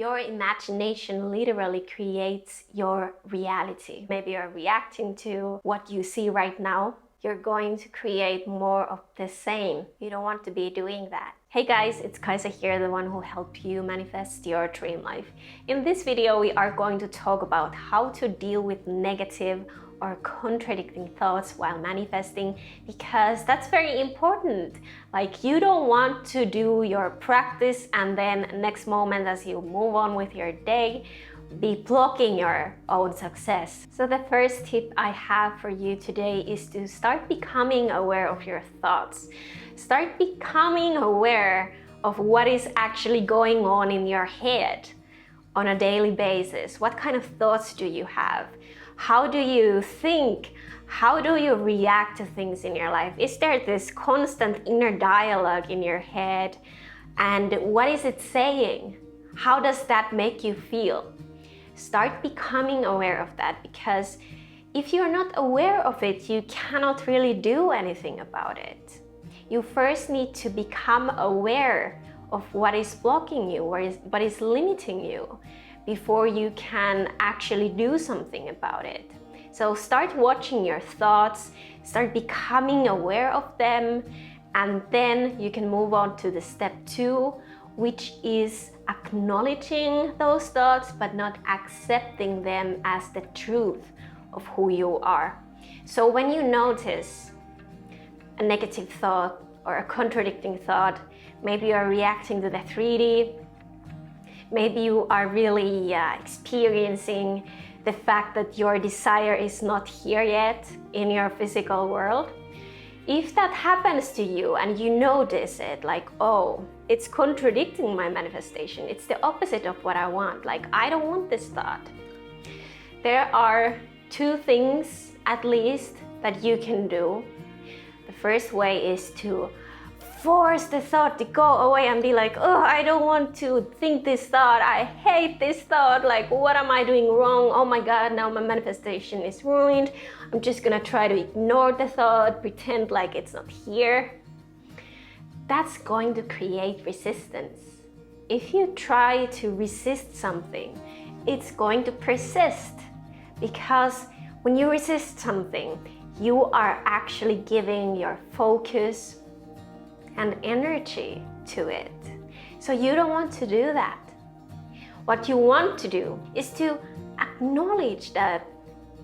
Your imagination literally creates your reality. Maybe you're reacting to what you see right now. You're going to create more of the same. You don't want to be doing that. Hey guys, it's Kaisa here, the one who helped you manifest your dream life. In this video, we are going to talk about how to deal with negative or contradicting thoughts while manifesting, because that's very important. Like, you don't want to do your practice and then next moment as you move on with your day, be blocking your own success. So the first tip I have for you today is to start becoming aware of your thoughts. Start becoming aware of what is actually going on in your head on a daily basis. What kind of thoughts do you have? How do you think? How do you react to things in your life? Is there this constant inner dialogue in your head? And what is it saying? How does that make you feel? Start becoming aware of that, because if you're not aware of it, you cannot really do anything about it. You first need to become aware of what is blocking you, what is limiting you, before you can actually do something about it. So start watching your thoughts, start becoming aware of them, and then you can move on to the step 2, which is acknowledging those thoughts but not accepting them as the truth of who you are. So when you notice a negative thought or a contradicting thought, maybe you're reacting to the 3D, maybe you are really experiencing the fact that your desire is not here yet in your physical world. If that happens to you and you notice it, like, oh, it's contradicting my manifestation, it's the opposite of what I want, like, I don't want this thought. There are 2 things at least that you can do. The first way is to force the thought to go away and be like, oh, I don't want to think this thought, I hate this thought, like, what am I doing wrong? Oh my God, now my manifestation is ruined. I'm just gonna try to ignore the thought, pretend like it's not here. That's going to create resistance. If you try to resist something, it's going to persist, because when you resist something, you are actually giving your focus and energy to it. So you don't want to do that. What you want to do is to acknowledge that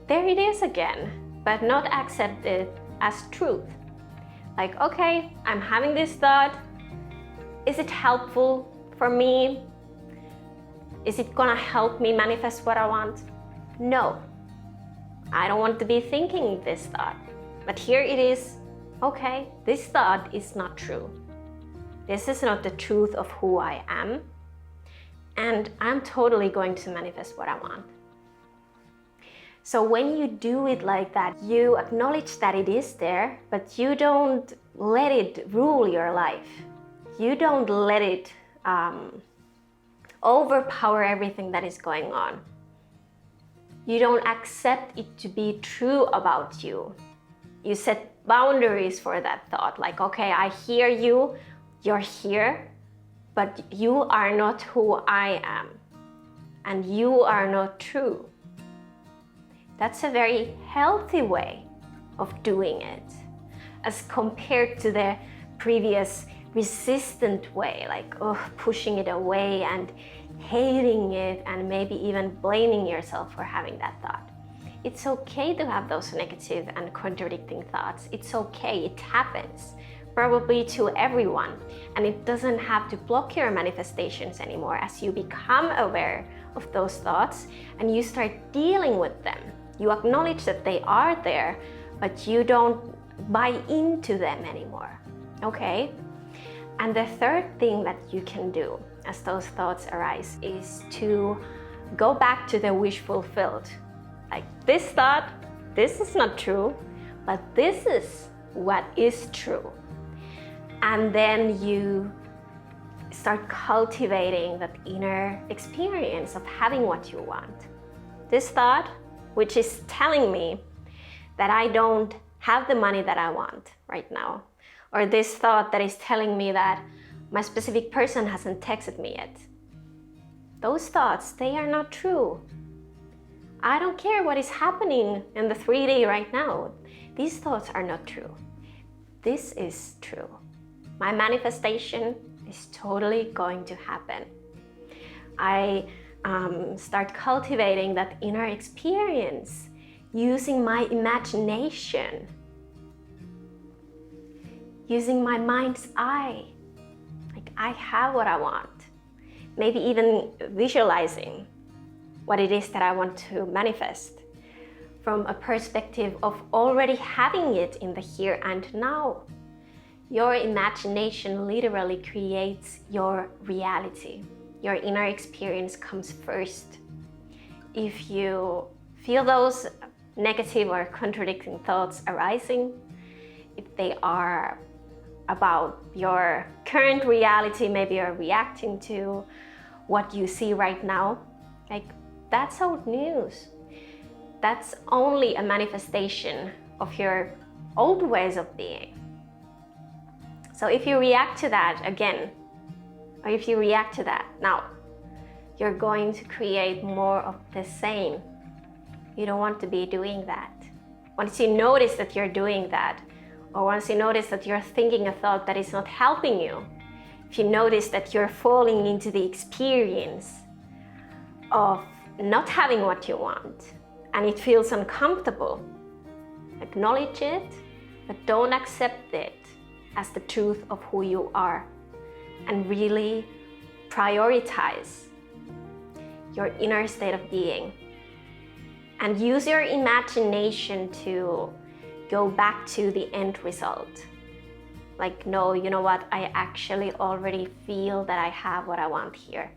there it is again, but not accept it as truth. Like, okay, I'm having this thought. Is it helpful for me? Is it gonna help me manifest what I want? No, I don't want to be thinking this thought. But here it is. Okay, this thought is not true. This is not the truth of who I am, and I'm totally going to manifest what I want. So when you do it like that, you acknowledge that it is there, but you don't let it rule your life. You don't let it overpower everything that is going on. You don't accept it to be true about you. You set boundaries for that thought, like, okay, I hear you, you're here, but you are not who I am, and you are not true. That's a very healthy way of doing it, as compared to the previous resistant way, like, pushing it away and hating it and maybe even blaming yourself for having that thought. It's okay to have those negative and contradicting thoughts. It's okay, it happens, probably to everyone. And it doesn't have to block your manifestations anymore as you become aware of those thoughts and you start dealing with them. You acknowledge that they are there, but you don't buy into them anymore, okay? And the third thing that you can do as those thoughts arise is to go back to the wish fulfilled. Like, this thought, this is not true, but this is what is true. And then you start cultivating that inner experience of having what you want. This thought, which is telling me that I don't have the money that I want right now, or this thought that is telling me that my specific person hasn't texted me yet. Those thoughts, they are not true. I don't care what is happening in the 3D right now. These thoughts are not true. This is true. My manifestation is totally going to happen. I start cultivating that inner experience using my imagination, using my mind's eye. Like, I have what I want. Maybe even visualizing what it is that I want to manifest from a perspective of already having it in the here and now. Your imagination literally creates your reality. Your inner experience comes first. If you feel those negative or contradicting thoughts arising, if they are about your current reality, maybe you're reacting to what you see right now, like, that's old news. That's only a manifestation of your old ways of being. So if you react to that again, or if you react to that now, you're going to create more of the same. You don't want to be doing that. Once you notice that you're doing that, or once you notice that you're thinking a thought that is not helping you, if you notice that you're falling into the experience of not having what you want, and it feels uncomfortable, acknowledge it, but don't accept it as the truth of who you are, and really prioritize your inner state of being. And use your imagination to go back to the end result. Like, no, you know what? I actually already feel that I have what I want here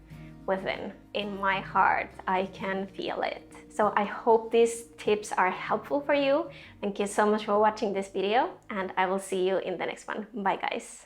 within. In my heart, I can feel it. So I hope these tips are helpful for you. Thank you so much for watching this video, and I will see you in the next one. Bye, guys.